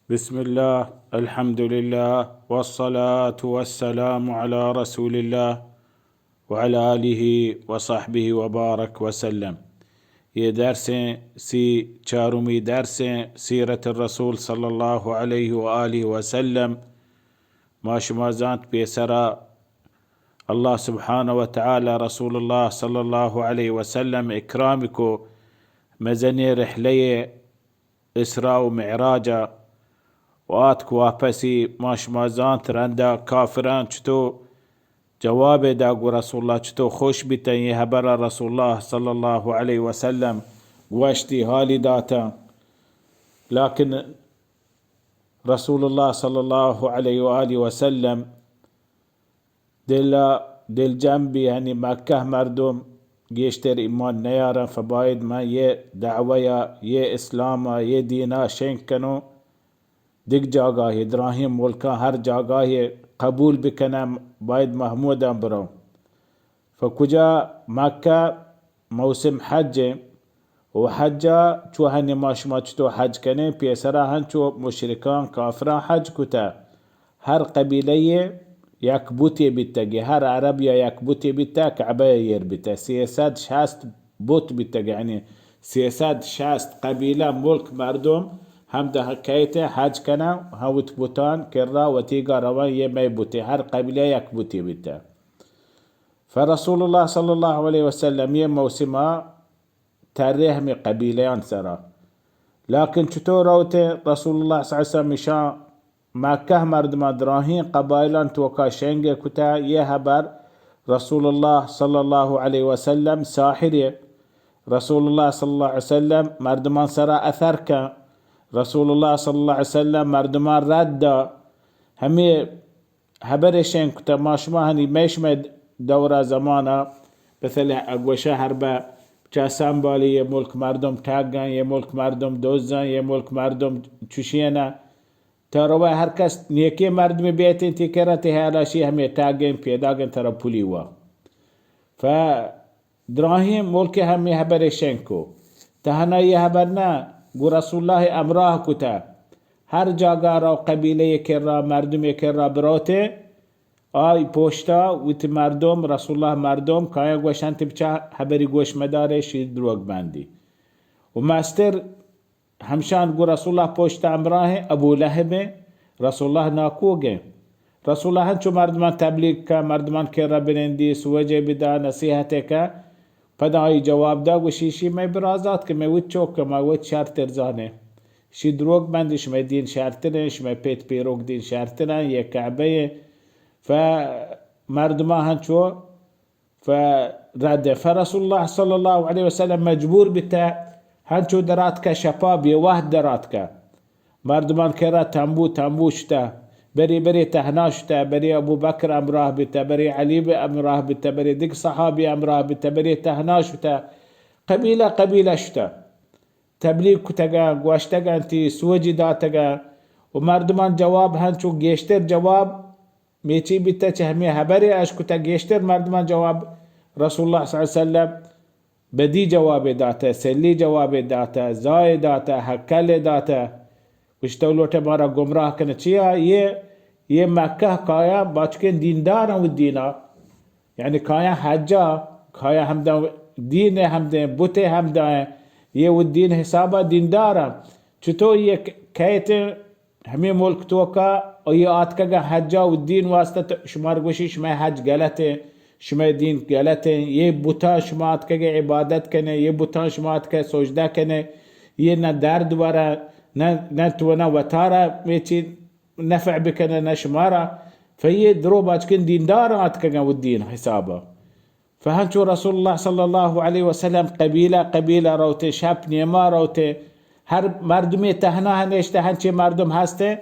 بسم الله، الحمد لله، والصلاة والسلام على رسول الله وعلى آله وصحبه وبارك وسلم. ये दरसें सी चारुमी दरसें सीरत الرسول صلى الله عليه وآله وسلم ما شمازانت بيسرا الله سبحانه وتعالى رسول الله صلى الله عليه وسلم إكرامكو مزني رحلية إسراء ومعراجة وآتك واپسی ماشمازان ترنده کافران چطور جواب داغو رسول الله چطور خوش بیتن یه هبر رسول الله صلى الله عليه وسلم گوشتی حالی داتا لكن رسول الله صلى الله عليه وآله وسلم دل جنبی يعني مکه مردم گیشتر ایمان نیارن فباید ما یه دعوه یه اسلام یه دینا شنک کنو دیگ جاگاهی دراهیم ملکا هر جاگاهی قبول بکنم باید محمودم برو فکجا مکه موسم حج و حجا چو هنی ماشما چطو حج کنه پیسرا هنچو مشرکان کافران حج کتا هر قبیله یک بوتی بیتگی هر عربیا یک بوتی بیتا کعبه یر بیتا 360 بوت بیتگی یعنی 360 قبیله ملک مردم هم ده حکایت حج کنه هاوت بوتان کرا و تیگا روان یه می بوتی هر قبیله یک بوتی بیتا فرسول الله صلى الله عليه وسلم یه موسما تاریخ می قبیلیان سرا لكن چطور روت رسول الله صلى الله عليه وسلم مشان مکه مردم دراهین قبایلان توکا شنگ کتا یه هبر رسول الله صلى الله عليه وسلم ساحر رسول الله صلى الله عليه وسلم مردمان سرا اثر که رسول الله صلى الله عليه وسلم مردمان رد همي هبرشن كتا ماشما هني ميشمد دورة زمانا مثل اقوشا هربا جاسان بالي يه ملك مردم تاقان يه ملك مردم دوزان يه ملك مردم چوشينا تاروا هر کس نیکی مردم بیتین تی کرتی هالاشی همه تاقين پیداقين ترا پولیوا دراهیم ملك همي هبرشن کو تهنا يه هبرنا گو رسول الله امراه کتا هر جاگا را قبیله کرا مردم کرا بروته آی پوشتا ویت مردم رسول الله مردم کایا گوشن تبچه حبری گوش مداره شید دروگ بندی و ماستر همشان گو رسول الله پوشتا امراه ابو لهب رسول الله ناکوگه رسول الله هنچو مردمان تبلیغ که مردمان کرا بنندی سوجه بدا نصیحته که پدای جواب دا گوشیشی می برازات که می وید چوک که می وید شرطر زانه شی دروگ بندش می دین شرطرش می پیت پیروگ دین شرطرن یک کعبه فمردما هنچو فرده فرسول الله صلى الله عليه وسلم مجبور بتا هنچو درات که شپاب یه واحد درات که مردمان کرا تنبو شتا بری تهناشتا بری ابو بکر امراه بتا بری علی امراه بتا بری دیگ صحابی امراه بتا بری تهناشتا قبیله شتا تبلیغ کتگا گوشتگا انتی سوجی داتگا و مردمان جواب هنچو گیشتر جواب میچی بتا چه همی هبری اش کتا گیشتر مردمان جواب رسول الله صلی اللہ علیہ وسلم بدی جواب داتا سلی جواب داتا زای داتا حکل داتا وشتولوٹے مارا گمراہ کنے چیا یہ مکہ کایا باچکن دیندار و دینا یعنی کایا حجا کایا ہمدا دین ہمدے بوتے ہمدا یہ و دین حسابا دیندارا چطور یہ کہتے ہمیں ملک توکا اور یہ آت کا حجا و دین واسطہ شمار گوشی شما حج غلط ہے شما دین غلط ہے یہ بوتا شما آت کا عبادت کنے یہ بوتا شما آت کا سجدہ کنے یہ نہ درد ورا نه تونا وتارا ميتي نفع بكنا نشمارا فهي دروبات كن دين دارات كنا والدين حسابه فهنشو رسول الله صلى الله عليه وسلم قبيلة روته شاب نيما روته هر مردمي تهنا هنشته هنشي مردم هسته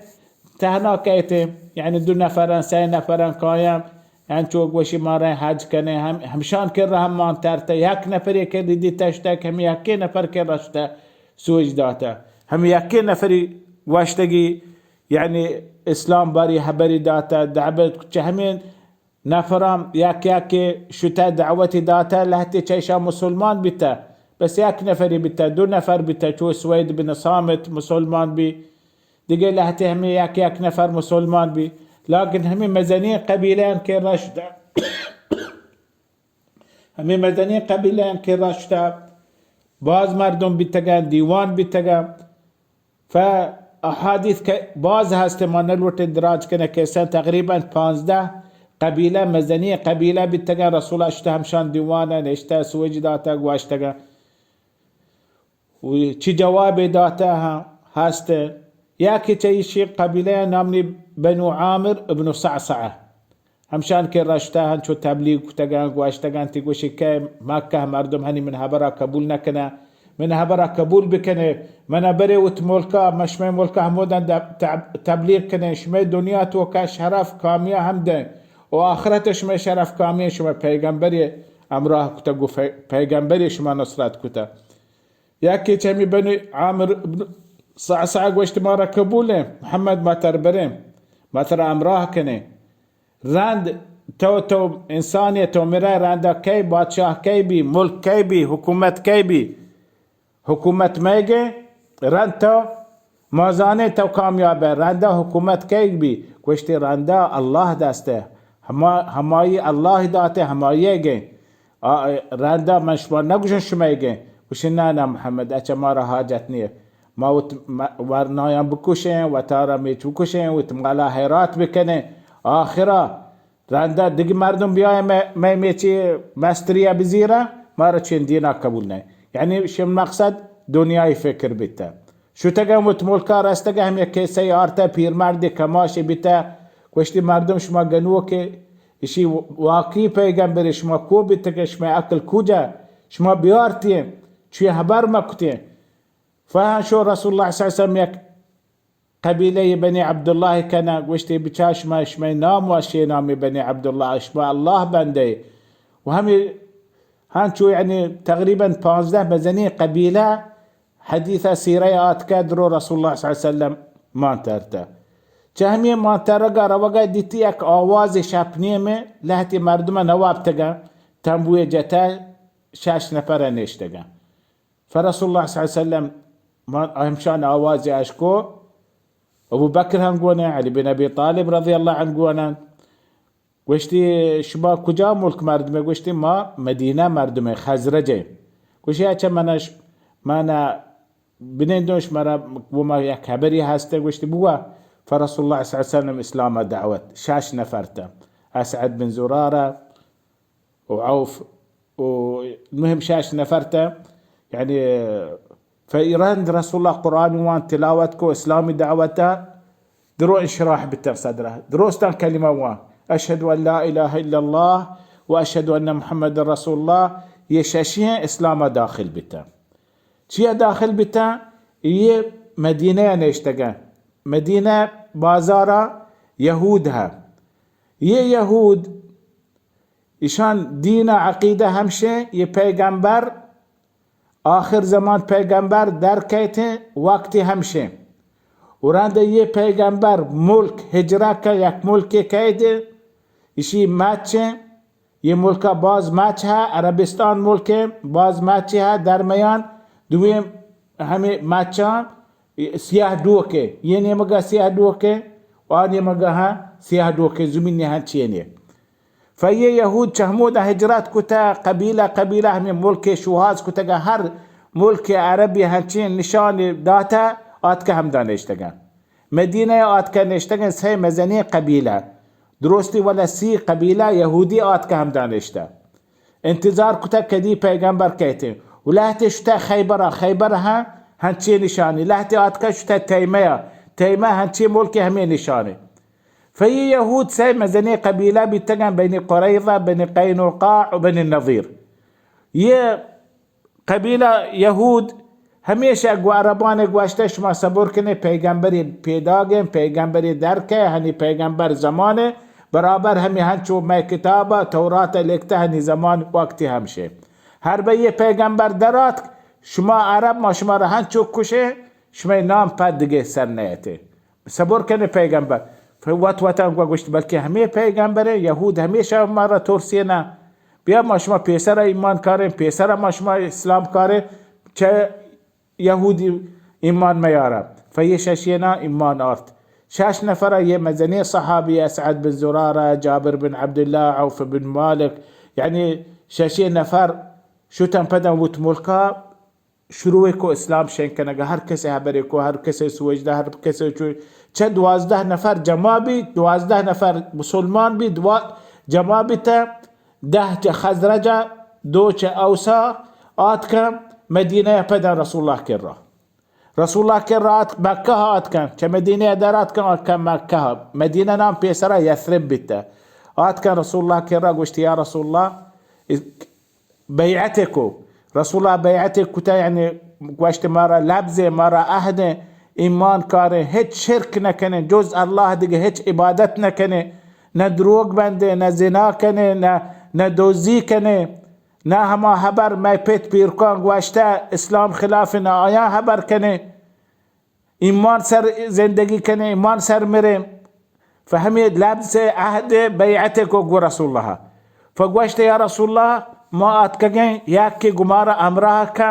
تهنا كيته يعني دو نفران سي نفران قايم هنشو وشي مارا حج كنه همشان كره هم مان ترته يك نفر يك دي تشتك هم يك نفر كرشته سوج داتا هم يكي نفري واشتقي يعني اسلام باري هبري داتا دعبت همين نفرام ياك شتا دعوتي داتا لهتي تشيشا مسلمان بتا بس ياك نفري بتا دو نفر بتا شو سويد بن صامت مسلمان بي دیگه لحظه همه یک نفر مسلمان بی، لكن همه مزنی قبیله که رشته، همه مزنی قبیله که رشته باز مردم بیتگن، دیوان بیتگن. فاحادیث که باز هست ما نلوت دراج کنه که تقریبا 15 قبیله مزنی قبیله بیتگن، رسول اشته همشان دیوانه نشته سوج داتا گواشتگن. و چی جواب داتا هست؟ یکی چیشی قبیله نامنی بنو عامر ابن صعصعه، همشان که رشته هنچو تبلیغ کتگن گواشتگن تی گوشی که مکه مردم هنی من هبرا قبول نکنه، من هبرا قبول بکنه، من بری وت ملکا مشمه ملکا همودن تبلیغ کنه، شمه دنیا تو که شرف کامیا هم ده و آخرت شمه شرف کامیا، شما پیغمبری امراه کتا گو پیغمبری شما نصرت کتا. یکی چمی بنی عامر ابن صعصعه گوشت ما را قبوله، محمد ما تر بریم ما تر امراه کنه. رند تو انسانی تو میره رنده کی بادشاه کی بی، ملک کی بی، حکومت کی بی، حکومت میگه رند تو مازانه تو کامیابه، رنده حکومت کی بی، گوشتی رنده الله دسته، همایی الله داته همایی گه، رنده من شما نگوشن شما گه. گوشتی نه محمد اچه ما را حاجت نیه، ما ورنایم بکشن و تارا میچ بکشن و تمغلا حیرات بکنه آخرا رنده دیگه مردم بیای میچی مستریه بزیره ما را چین دینا قبول نه. یعنی شم مقصد دنیای فکر بیتا شو تگه متمولکا رستگه هم یک کسی آرتا پیرمردی کماشی بیتا گوشتی مردم شما گنو که اشی واقعی پیغمبر شما کو بیتا که شما اکل کجا شما بیارتیم چوی حبر مکتیم. فهشو رسول الله صلی اللہ علیہ وسلم یک قبیله بني عبد الله كان گوشتی بچاش ما شما نام واشي نامي بني عبد الله شما الله بنده و همي هانشو يعني تقريبا 15 مزني قبيله حديثه سيره اتكدرو رسول الله صلى الله عليه وسلم ما انترته چهمی ما ترگا روگا دیتی یک آواز شپنی میں لحتی مردم نواب تگا تنبوی جتا 6 نفر نشتگا. فرسول الله صلى الله عليه وسلم همشان آواز اشکو ابو بکر هم گونه، علی بن ابی طالب رضی الله عنه گونه. گوشتی شما کجا ملک مردمه؟ گوشتی ما مدینه مردمه خزرجه. گوشتی اچه من بنیندوش مرا بوما یک خبری هسته؟ گوشتی بوا. فرسول الله صلی الله علیه وسلم اسلام دعوت 6 نفرته، اسعد بن زراره وعوف والمهم 6 نفرته. يعني فإيران رسول الله قرآن وان تلاوتكو إسلامي دعوته درو انشراح بالصدره، دروستان كلمة وان أشهد أن لا إله إلا الله وأشهد أن محمد رسول الله يشاشيه إسلام داخل بتا. چيه داخل بتا؟ يه مدينة نشتغل مدينة بازارة يهودها، يه يهود إشان دين عقيدة همشه يه پیغمبر آخر زمان پیغمبر در کیت وقتی همشه و رنده یه پیغمبر ملک هجره که یک ملک کیده ایشی مچه یه ملک باز مچه ها، عربستان ملک باز مچه ها درمیان دوی همه مچه ها سیاه دوکه، یه نیمگه سیاه دوکه و آن نیمگه ها سیاه دوکه زمین ها چینه. فیه یهود چهموده هجرات کتا قبیله همه ملک شوهاز کتا هر ملک عربی هنچین نشان داتا آتکه هم دانشتگن. مدینه آتکه نشتگن 3 مزنی قبیله درستی ولا 30 قبیله یهودی آتکه هم دانشته. انتظار کتا کدی پیغمبر کهته و لحتی شتا خیبره ها هنچین نشانی، لحتی آتکه شتا تیمه هنچین ملک همه نشانه. فهي يهود 3 مزني قبيلة بيتجن بين قريظة بين قينقاع وبين النظير. يه قبيلة يهود هميشه عربان گوشتش ما صبر کنه پیغمبری پیداگن پیغمبری درکه هنی پیغمبر زمانه برابر همی هنچو ما کتابه تورات لکته هنی زمان وقتی همشه هر به یه پیغمبر درات شما عرب ما شما را هنچو کشه شما نام پد دیگه سر نیته صبر کنه پیغمبر. واتان گوشت بلکه همه پیغمبره یهود همیشه ما را ترسیه بیا ما شما پیسر ایمان کاریم پیسر ما شما اسلام کاره چه یهودی ایمان میاره. فيششينا إيمان أرت شاش نفر مزني صحابي أسعد بن زرارة، جابر بن عبد الله، عوف بن مالك، يعني شاشي نفر شو تنبدا وتملكا شروع اسلام شنکنگه هر کسی هبری کو هر کسی سوجده هر کسی چه 12 نفر جمع بی 12 نفر مسلمان بی جمع بی تا 10 چه خزرجه 2 چه اوسا آت کم مدینه پدا رسول الله کرا رسول الله کرا آت مکه آت کم چه مدینه درات کم آت کم مکه مدینه نام پیسرا یثرب بیتا آت کم رسول الله کرا گوشت یا رسول الله بيعتكو رسول الله بيعتك كتا يعني قواشت مارا لبزه مارا أهده إيمان كاره هيت شرك نكنه جز الله دقه هيت عبادت نكنه نه دروغ بنده نه زنا کنه نه دوزی کنه نه هما حبر مای پیت پیرکان گواشته اسلام خلاف نه آیا حبر کنه ایمان سر زندگی کنه ایمان سر مره فهمید لبس عهد بیعتك و رسول الله فگواشته یا رسول الله ما اتکگیں یکی گمارا امراه کا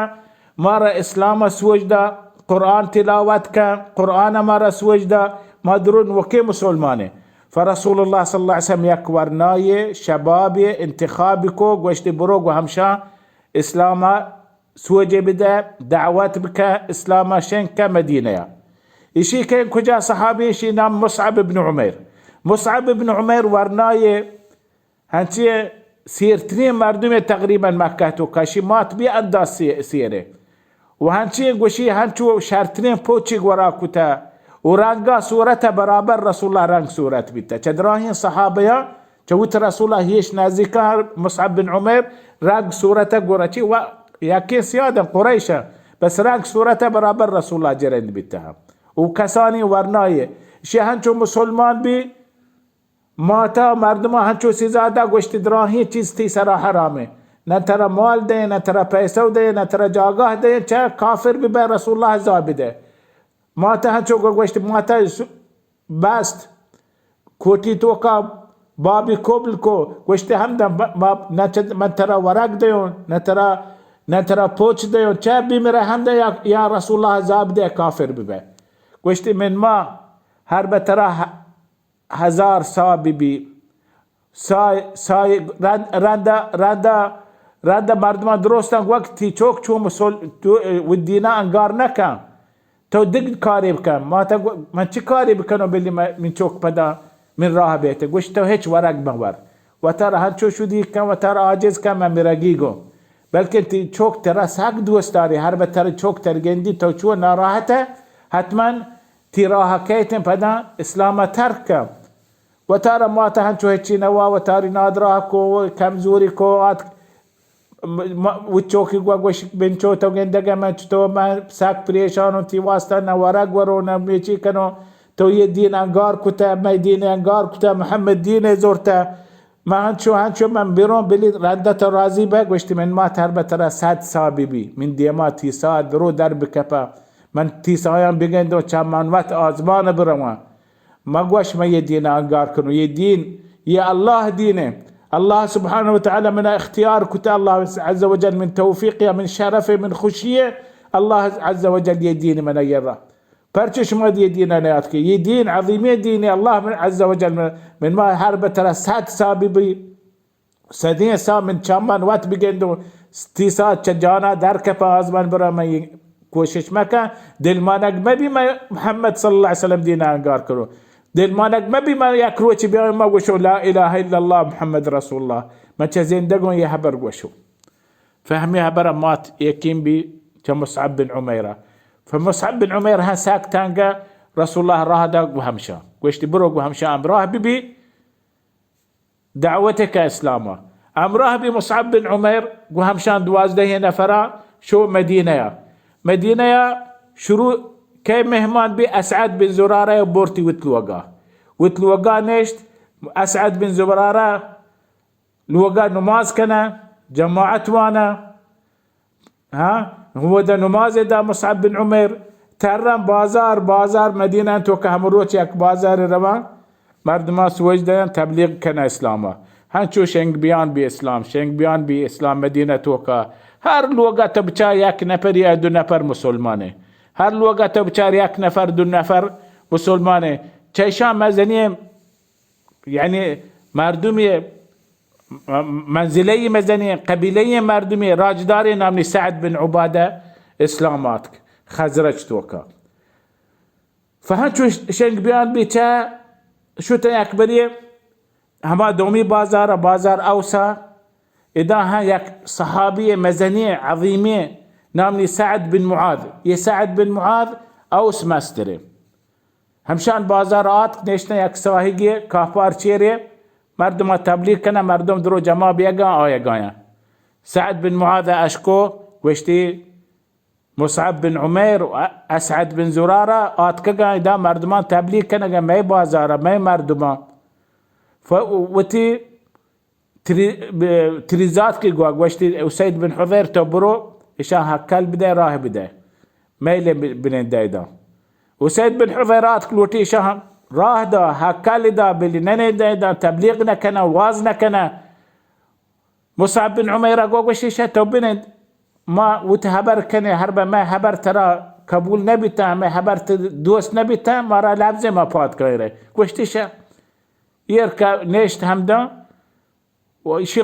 مارا اسلام سوجدا قرآن تلاوت کا قرآن مارا سوجدا مدرون وكي مسلمانه فرسول الله صلى الله عليه وسلم یک ورنای شبابی انتخابی کو گوشت برو و همشا اسلام سوجه بده دعوت بك اسلام شنك مدينة اشي كان كجا صحابي اشي نام مصعب بن عمير مصعب بن عمير ورنای هنچی سيرتنين مردمه تقريبا مكة كاشي مات بي انداز سيره وهنچي گوشي هنچو شرطنين پوچي وراكوتا ورنگا صورت برابر رسول الله رنگ صورت بيتا چدراهين صحابيا چوت رسول الله هيش نازكار مصعب بن عمير رنگ صورت گورچي و يكي سيادا قريشا بس رنگ صورت برابر رسول الله جرند بيتا وكساني ورنايه شي هنچو مسلمان بي ماتا مردم هنچو سی زاده گوشت دراهی چیز تی سرا حرامه نه ترا مال ده نه ترا پیسو ده نه ترا جاگاه ده چه کافر بی رسول الله زابده ماتا هنچو گوشت ماتا بست کوتی تو کا بابی کوبل کو گوشت هم ده من ترا ورق دیون نه ترا پوچ دیون چه بیمره هم ده یا رسول الله زابده کافر بی گوشت من ما هر بترا 1000 سا بی سای رنده مردمان درستن وقتی چوک چو مسل و دینا انگار نکن تو دیگ کاری بکن من چی کاری بکنم بلی من چوک پدا من راه بیته گوشت تو هیچ ورق مور و تر هر چو شدی کن و تر عاجز کن من مرگی گو بلکه تی چوک تر سگ دوست داری هر به تر چوک تر گندی تو چو ناراحته حتما تی راه کیتن پدا اسلام ترک کن و تارا ما تهنچو هچی نوا و تاری نادراه کو کمزوری کو آت و چوکی گوش بنچو تو گندگه من تو من ساک پریشانو تی واسطه نورگ ورو نمیچی کنو تو یه دین انگار کتا من دین انگار کتا محمد دین زورتا ما هنچو من بیرون بلی ردت رازی با گوشتی من ما تر بتر 100 سا بی من دیما 30 سا درو در بکپا من 30 سایان بگندو چمان وقت آزمان برما ما قوش ما يدين انقار كنو يدين يا الله دينه الله سبحانه وتعالى من اختيار كتا الله عز وجل من توفيقه من شرفه من خشيه الله عز وجل يدين من يرى برشش ما يدين نياتك يدين عظيمه دين الله من عز وجل من ما حرب ترى 100 سابي سدين سا من چمان وقت بگندو 30 ساعت چجانا در کپا آزمان برا ما کوشش مکن دل ما نگمه بی محمد صلى الله عليه وسلم دين انقار كنو دل ما نجم بي ما يكروتي بي ما وشو لا اله الا الله محمد رسول الله ما تزين دقون يهبر وشو فهمي هبر مات يكين بي كمصعب بن عميره فمصعب بن عمير ها ساك تانقا رسول الله راه دا وهمشا وشتي بروق وهمشا امراه بي دعوتك اسلاما امراه بي مصعب بن عمير وهمشان 12 نفرا شو مدينه شروع كي مهمان بي أسعد بن زرارة بورتي وتلوغا نشت أسعد بن زرارة لوغا نماز كنا جماعة وانا هو دا نماز دا مصعب بن عمير ترم بازار مدينة تو كهمروت يك بازار روا مردما سوج دا تبليغ كنا إسلاما هنشو شنگ بيان بي إسلام مدينة توكا هر لوغا تبچا يك نفر يا دو نفر مسلمانه هر الوقت بچار یک نفر دو نفر مسلمانه چیشان مزنی یعنی مردمی منزله مزنی قبیله مردمی راجداری نامنی سعد بن عباده اسلامات خزرج توکا فهمچو شنگ بیان بیچه شو تا اکبریه هما دومی بازار اوسا اذا ها یک صحابی مزنی عظیمی نامنی سعد بن معاذ یه سعد بن معاذ اوس مستره همشان بازارات نشته یک سواهیگی کافار چیره مردم تبلیغ کنه مردم درو جمع بیگا آیگایا سعد بن معاذ اشکو وشتی مصعب بن عمیر و اسعد بن زراره آتکگا اذا مردمان تبلیغ کنه می بازاره می مردمان فوتی تریزات کی گوشتی اسید بن حضیر تو برو اشان هکل بده راه بده میل بننده ایدا اسید بن حضیرات کلوتی اشان راه دا هکل دا بلی ننده دا تبلیغ نکنه واز نکنه مصعب بن عمیر گوشتی اشان تو بنند ما وتهبر کنه هرب ما هبر ترى قبول نبیتا ما هبر دوست نبیتا ما را لبزه ما پاد کره گوشتی شه يركب نيشت همدا وشي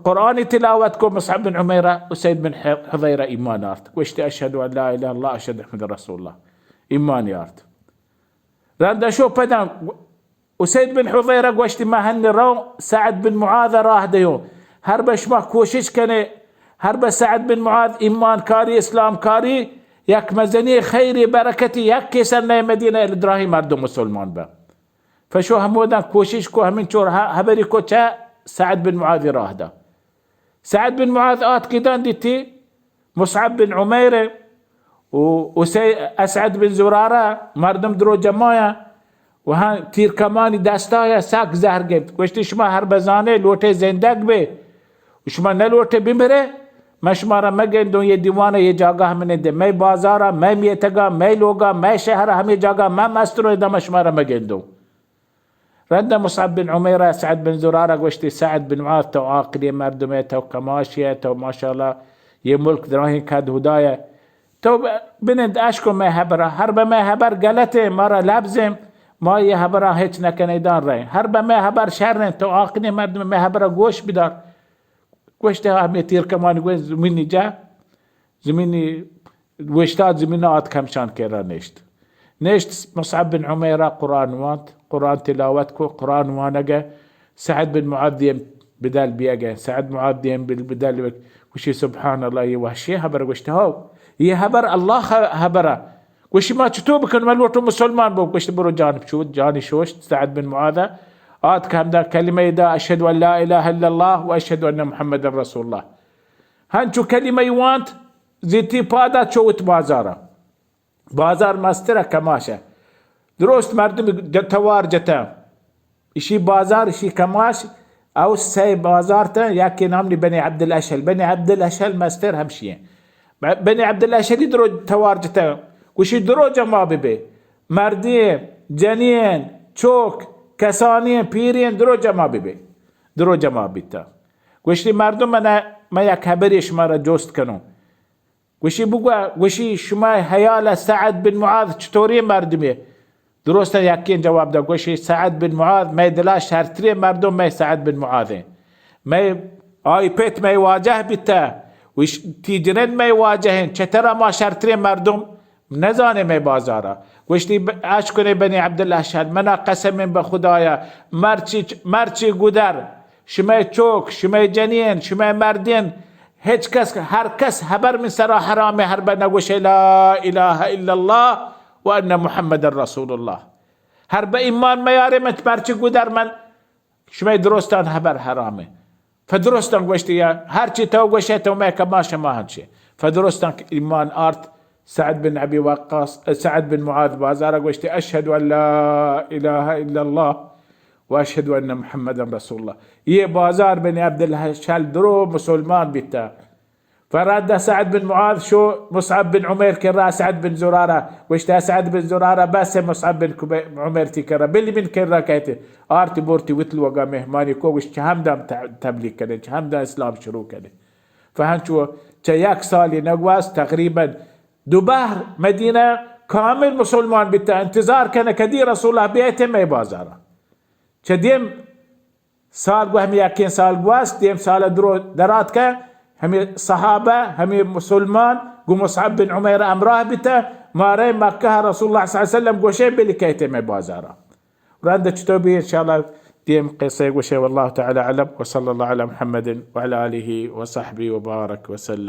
قرآن تلاوتكم مصعب بن عميرة وسيد بن حضيرة إيمان يارت واشتي أشهد أن لا إله إلا الله أشهد محمد رسول الله إيمان يارت راندا شو بدن وسيد بن حضيرة واشتي ما هن رو سعد بن معاذ راه ديو هربش ما كوشش كان هرب سعد بن معاذ إيمان كاري إسلام كاري يك مزني خيري بركتي يك كسرنا مدينة الإبراهيم مردم مسلمان با فشو همودان کوشش کو همین چور هبری کو چه سعد بن معاذ راه دا سعد بن معاذ آت كدان ديتي مصعب بن عمير و اسعد بن زراره مردم درو جماعه و ها تیر کمانی دستایا ساک زهر گفت گوشتی شما هر بزانه لوته زندگ به و شما نلوته بمره ما شما را مگندون یه دیوانه یه جاگه همینه ده می بازارا می میتگا می لوگا می شهر همه جاگه ما مسترو ده ما شما را مگندون رد مصعب بن عميرة سعد بن زرارة قوشتي سعد بن معاذ تو عاقلية مردمية تو كماشية تو ما شاء الله يملك دراهين كاد هداية تو بنند اشكو ما هبرا هرب ما هبر قالته مرة لابزم ما يهبرا هيك نكنيدان رأي هرب ما هبر شرن تو عاقلية مردمية ما هبرا قوش بدار قوشتي هم يطير كمان قوش زميني جا زميني وشتات زمينات كمشان كيرا نشت مصعب بن عميرة قرآن تلاوتكو قرآن وانقا سعد بن معاذ بدال بيقا سعد معاذ بدال وشي سبحان الله يوحشي هبر وشتهو يهبر الله هبره وشي ما تشتوبك الملوتو مسلمان بو وشت برو جانب شو جاني شوشت سعد بن معاذ كام دا كلمة دا أشهد أن لا إله إلا الله وأشهد أن محمد رسول الله هنشو كلمة يوانت زيتي بادا شوت بازار مستره کماشه درست مردم توار جتا اشي بازار اشي کماش او سي بازار تا ياكي نامني بني عبد الاشهل مستر همشيه بني عبد الاشهل درو توار جتا وشي درو جمع ببي مردين جنين چوك كسانين بيرين درو جمع بيتا وشي مردم ما يك هبريش مرة جوست كنو وشي بقى وشي شما هياله سعد بن معاذ چطوری مردمه درست یکین جواب ده وشي سعد بن معاذ ما دلاش هر تری مردم ما سعد بن معاذ ما آی پیت ما واجه بیتا وش تیجرن ما واجهن چترا ما شرطری مردم نزانه ما بازاره وشتی اش کنه بني عبد الله شهد منا قسم به خدایا مرچی گودر شما چوک شما جنین شما مردین هیچ کس هر کس خبر من سرا حرامه هر بنگوش لا اله الا الله و ان محمد رسول الله هر به ایمان میاره متبرچ گودر من شما درستان خبر حرامه فدرستان گوشتی هر چی تو گوشه تو ما کماش ما هنچه فدرستان ایمان آرت سعد بن ابي وقاص سعد بن معاذ بازار گوشتی اشهد ان لا اله الا الله واشهد ان محمد رسول الله يه بازار بن عبد الله شال درو مسلمان بيتا فرد سعد بن معاذ شو مصعب بن عمير كرا سعد بن زراره واشتا سعد بن زراره بس مصعب بن عمير تكرا باللي من كرا كايت ارتي بورتي وتل وقا مهماني كو وش همدم تبليغ كده همدم اسلام شروع كده فهمتوا تياك سالي نقواس تقريبا دوبهر مدينة كامل مسلمان بتا انتظار كان كدي رسول الله بيته ما بازارا كديم سال وهم يكين سال واس ديم سال درو درات كان هم صحابة هم مسلمان قو مصعب بن عمير أمراه بتا ماري مكة رسول الله صلى الله عليه وسلم قوشي بلي كيته ما بازارا وراندا كتبي إن شاء الله ديم قصة قوشي والله تعالى أعلم وصلى الله على محمد وعلى آله وصحبه وبارك وسلم.